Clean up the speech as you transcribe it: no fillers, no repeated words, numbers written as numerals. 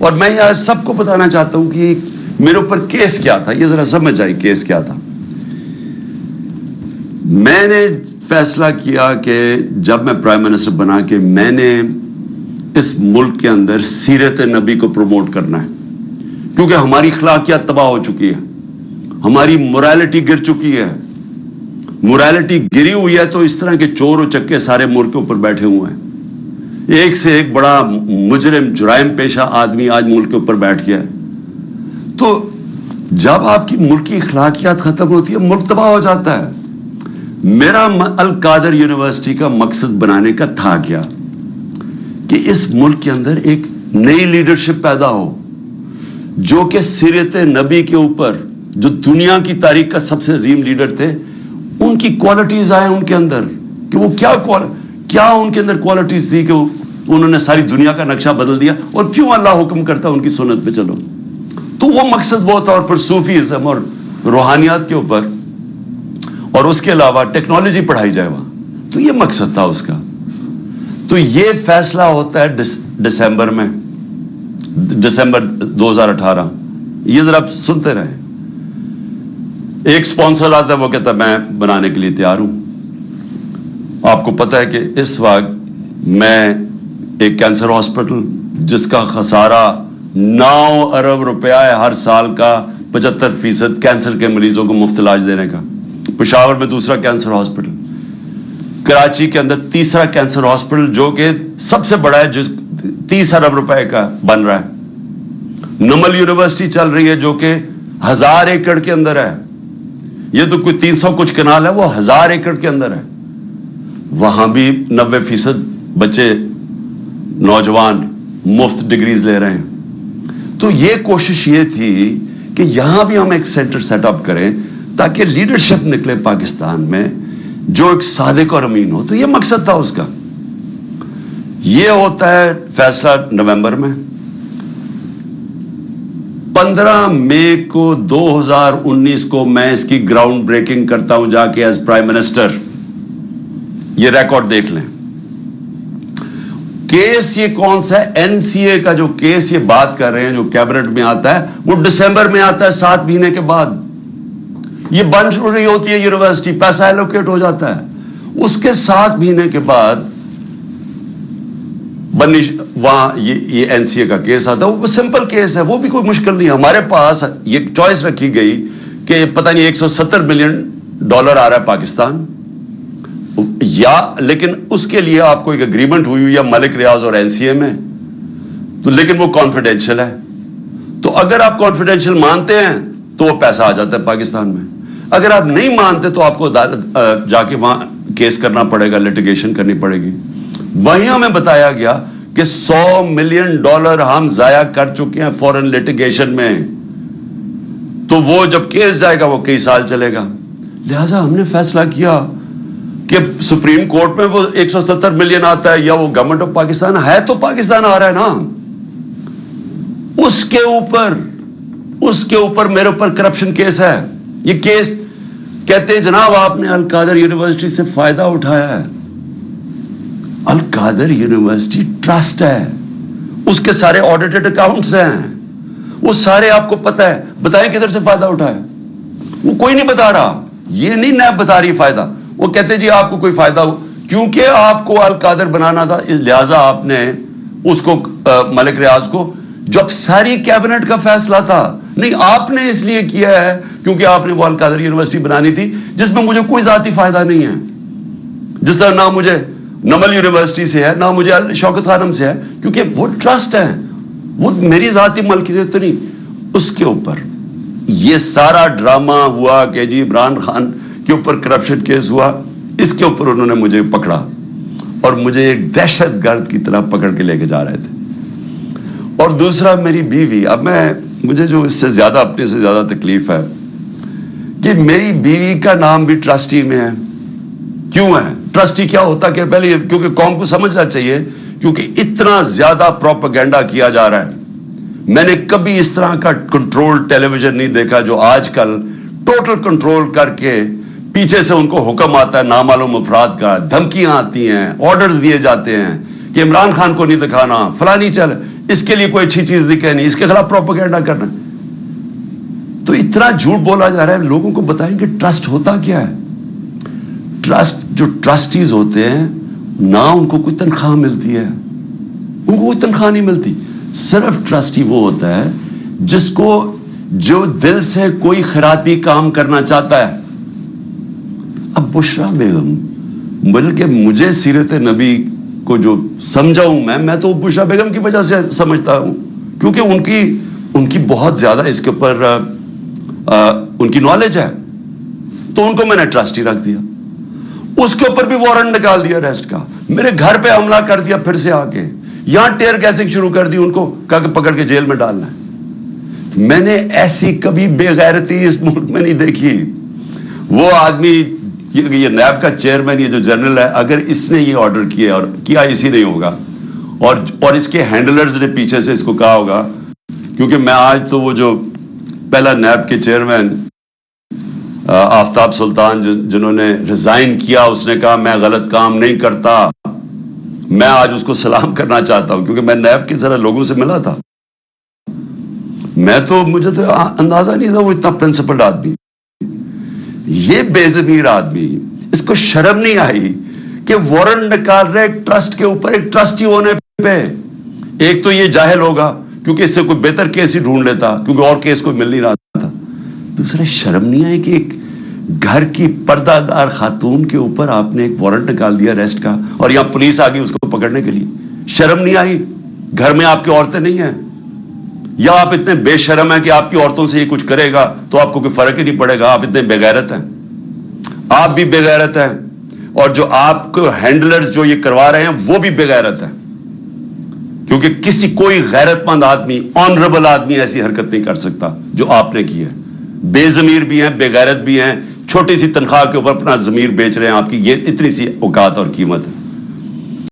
اور میں یہاں سب کو بتانا چاہتا ہوں کہ میرے اوپر کیس کیا تھا، یہ ذرا سمجھ آئی کیس کیا تھا. میں نے فیصلہ کیا کہ جب میں پرائم منسٹر بنا کہ میں نے اس ملک کے اندر سیرت نبی کو پروموٹ کرنا ہے، کیونکہ ہماری اخلاقیات تباہ ہو چکی ہے، ہماری موریلٹی گر چکی ہے. موریلٹی گری ہوئی ہے تو اس طرح کے چور و چکے سارے ملک کے اوپر بیٹھے ہوئے ہیں. ایک سے ایک بڑا مجرم جرائم پیشہ آدمی آج ملک کے اوپر بیٹھ گیا ہے. تو جب آپ کی ملک کی اخلاقیات ختم ہوتی ہے ملک تباہ ہو جاتا ہے. میرا القادر یونیورسٹی کا مقصد بنانے کا تھا کیا کہ اس ملک کے اندر ایک نئی لیڈرشپ پیدا ہو جو کہ سیرت نبی کے اوپر، جو دنیا کی تاریخ کا سب سے عظیم لیڈر تھے، ان کی کوالٹیز آئیں ان کے اندر کہ وہ کیا ان کے اندر کوالٹیز تھی کہ انہوں نے ساری دنیا کا نقشہ بدل دیا، اور کیوں اللہ حکم کرتا ان کی سنت پہ چلو. تو وہ مقصد وہ تھا. اور پھر صوفیزم اور روحانیات کے اوپر، اور اس کے علاوہ ٹیکنالوجی پڑھائی جائے وہاں. تو یہ مقصد تھا اس کا. تو یہ فیصلہ ہوتا ہے دسمبر میں، دسمبر 2018. یہ ذرا آپ سنتے رہے. ایک سپانسر آتا ہے، وہ کہتا ہے میں بنانے کے لیے تیار ہوں. آپ کو پتہ ہے کہ اس وقت میں ایک کینسر ہاسپٹل جس کا خسارہ 9 ارب روپیہ ہے ہر سال کا، 75% کینسر کے مریضوں کو مفت علاج دینے کا. پشاور میں دوسرا کینسر ہاسپٹل، کراچی کے اندر تیسرا کینسر ہاسپٹل جو کہ سب سے بڑا ہے، جو 30 ارب روپے کا بن رہا ہے. نمل یونیورسٹی چل رہی ہے جو کہ 1000 ایکڑ کے اندر ہے. یہ تو کوئی 300 کچھ کنال ہے، وہ 1000 ایکڑ کے اندر ہے. وہاں بھی 90% بچے نوجوان مفت ڈگریز لے رہے ہیں. تو یہ کوشش یہ تھی کہ یہاں بھی ہم ایک سینٹر سیٹ اپ کریں تاکہ لیڈرشپ نکلے پاکستان میں جو ایک صادق اور امین ہو. تو یہ مقصد تھا اس کا. یہ ہوتا ہے فیصلہ نومبر میں. 15 مئی کو 2019 کو میں اس کی گراؤنڈ بریکنگ کرتا ہوں جا کے ایز پرائم منسٹر. یہ ریکارڈ دیکھ لیں. کیس یہ کون سا ہے؟ این سی اے کا جو کیس یہ بات کر رہے ہیں جو کیبنٹ میں آتا ہے وہ دسمبر میں آتا ہے، 7 مہینے کے بعد. یہ بن رہی ہوتی ہے یونیورسٹی، پیسہ ایلوکیٹ ہو جاتا ہے. اس کے 7 مہینے کے بعد وہاں یہ این سی اے کا کیس آتا ہے. وہ سمپل کیس ہے، وہ بھی کوئی مشکل نہیں ہے. ہمارے پاس یہ چوائس رکھی گئی کہ پتہ نہیں $170 ملین آ رہا ہے پاکستان، یا لیکن اس کے لیے آپ کو ایک اگریمنٹ ہوئی ہوئی ہے ملک ریاض اور این سی اے میں، تو لیکن وہ کانفیڈینشیل ہے. تو اگر آپ کانفیڈینشیل مانتے ہیں تو وہ پیسہ آ جاتا ہے پاکستان میں. اگر آپ نہیں مانتے تو آپ کو جا کے وہاں کیس کرنا پڑے گا، لیٹیگیشن کرنی پڑے گی. وہیں ہمیں بتایا گیا کہ $100 ملین ہم ضائع کر چکے ہیں فورن لیٹیگیشن میں. تو وہ جب کیس جائے گا وہ کئی سال چلے گا. لہذا ہم نے فیصلہ کیا کہ سپریم کورٹ میں وہ $170 ملین آتا ہے یا وہ گورنمنٹ آف پاکستان ہے تو پاکستان آ رہا ہے نا، اس کے اوپر میرے اوپر کرپشن کیس ہے. یہ کیس کہتے ہیں جناب آپ نے القادر یونیورسٹی سے فائدہ اٹھایا ہے. القادر یونیورسٹی ٹرسٹ ہے، اس کے سارے آڈیٹڈ اکاؤنٹس ہیں، وہ سارے آپ کو پتہ ہے. بتائیں کدھر سے فائدہ اٹھایا؟ وہ کوئی نہیں بتا رہا. یہ نہیں نیب بتا رہی فائدہ. وہ کہتے جی آپ کو کوئی فائدہ ہو، کیونکہ آپ کو القادر بنانا تھا لہذا آپ نے اس کو ملک ریاض کو، جب ساری کیبنٹ کا فیصلہ تھا. نہیں، آپ نے اس لیے کیا ہے کیونکہ آپ نے وہ القادر یونیورسٹی بنانی تھی جس میں مجھے کوئی ذاتی فائدہ نہیں ہے. جس طرح نہ مجھے نمل یونیورسٹی سے ہے نہ مجھے شوکت خانم سے ہے، کیونکہ وہ ٹرسٹ ہے، وہ میری ذاتی ملکیت نہیں. اس کے اوپر یہ سارا ڈرامہ ہوا کہ جی عمران خان کے اوپر کرپشن کیس ہوا. اس کے اوپر انہوں نے مجھے پکڑا اور مجھے ایک دہشت گرد کی طرح پکڑ کے لے کے جا رہے تھے. اور دوسرا میری بیوی. اب مجھے جو اس سے زیادہ اپنے سے زیادہ تکلیف ہے کہ میری بیوی کا نام بھی ٹرسٹی میں ہے. کیوں ہے؟ ٹرسٹی کیا ہوتا کہ پہلے کیونکہ قوم کو سمجھنا چاہیے، کیونکہ اتنا زیادہ پروپیگنڈا کیا جا رہا ہے. میں نے کبھی اس طرح کا کنٹرول ٹیلی ویژن نہیں دیکھا جو آج کل ٹوٹل کنٹرول کر کے پیچھے سے ان کو حکم آتا ہے نامعلوم افراد کا، دھمکیاں آتی ہیں، آرڈرز دیے جاتے ہیں کہ عمران خان کو نہیں دکھانا، فلانی چل. اس کے لیے کوئی اچھی چیز نہیں کہنی, اس کے خلاف پروپیگنڈا کرنا. تو اتنا جھوٹ بولا جا رہا ہے. لوگوں کو بتائیں کہ ٹرسٹ ہوتا کیا ہے. ٹرسٹ, جو ٹرسٹیز ہوتے ہیں نہ ان کو کوئی تنخواہ ملتی ہے, ان کو کوئی تنخواہ نہیں ملتی. صرف ٹرسٹی وہ ہوتا ہے جس کو, جو دل سے کوئی خیراتی کام کرنا چاہتا ہے. اب بشرا بیگم, بلکہ مجھے سیرت نبی کو جو سمجھا ہوں میں تو بشرا بیگم کی وجہ سے سمجھتا ہوں, کیونکہ ان کی بہت زیادہ اس کے اوپر ان کی نالج ہے, تو ان کو میں نے ٹرسٹی رکھ دیا. اس کے اوپر بھی وارنٹ نکال دیا اریسٹ کا. میرے گھر پہ حملہ کر دیا پھر سے آ کے, یہاں ٹیئر گیسنگ شروع کر دی, ان کو کہا کہ پکڑ کے جیل میں ڈالنا ہے. میں نے ایسی کبھی بے غیرتی اس ملک میں نہیں دیکھی. وہ آدمی, یہ نیب کا چیئرمین, یہ جو جنرل ہے, اگر اس نے یہ آرڈر کیا اور کیا اسی نہیں ہوگا, اور اس کے ہینڈلرز نے پیچھے سے اس کو کہا ہوگا, کیونکہ میں آج تو وہ جو پہلا نیب کے چیئرمین آفتاب سلطان جنہوں نے ریزائن کیا, اس نے کہا میں غلط کام نہیں کرتا. میں آج اس کو سلام کرنا چاہتا ہوں, کیونکہ میں نیب کے ذرا لوگوں سے ملا تھا. مجھے تو اندازہ نہیں تھا وہ اتنا پرنسپلڈ آدمی. یہ بے ضمیر آدمی, اس کو شرم نہیں آئی کہ وارنٹ نکال رہے ایک ٹرسٹ کے اوپر, ایک ٹرسٹی ہونے پہ. ایک تو یہ جاہل ہوگا کیونکہ اس سے کوئی بہتر کیس ہی ڈھونڈ لیتا, کیونکہ اور کیس کوئی مل نہیں رہا تھا. دوسرا, شرم نہیں آئی کہ ایک گھر کی پردہ دار خاتون کے اوپر آپ نے ایک وارنٹ نکال دیا اریسٹ کا, اور یہاں پولیس آ گئی اس کو پکڑنے کے لیے. شرم نہیں آئی؟ گھر میں آپ کی عورتیں نہیں ہیں, یا آپ اتنے بے شرم ہیں کہ آپ کی عورتوں سے یہ کچھ کرے گا تو آپ کو کوئی فرق ہی نہیں پڑے گا؟ آپ اتنے بے غیرت ہیں. آپ بھی بے غیرت ہیں, اور جو آپ کو ہینڈلرز جو یہ کروا رہے ہیں وہ بھی بے غیرت ہیں, کیونکہ کوئی غیرت مند آدمی, آنریبل آدمی ایسی حرکت نہیں کر سکتا جو آپ نے کی ہے. بے ضمیر بھی ہیں, بے غیرت بھی ہیں, چھوٹی سی تنخواہ کے اوپر اپنا ضمیر بیچ رہے ہیں آپ کی. یہ اتنی سی اوقات اور قیمت ہے.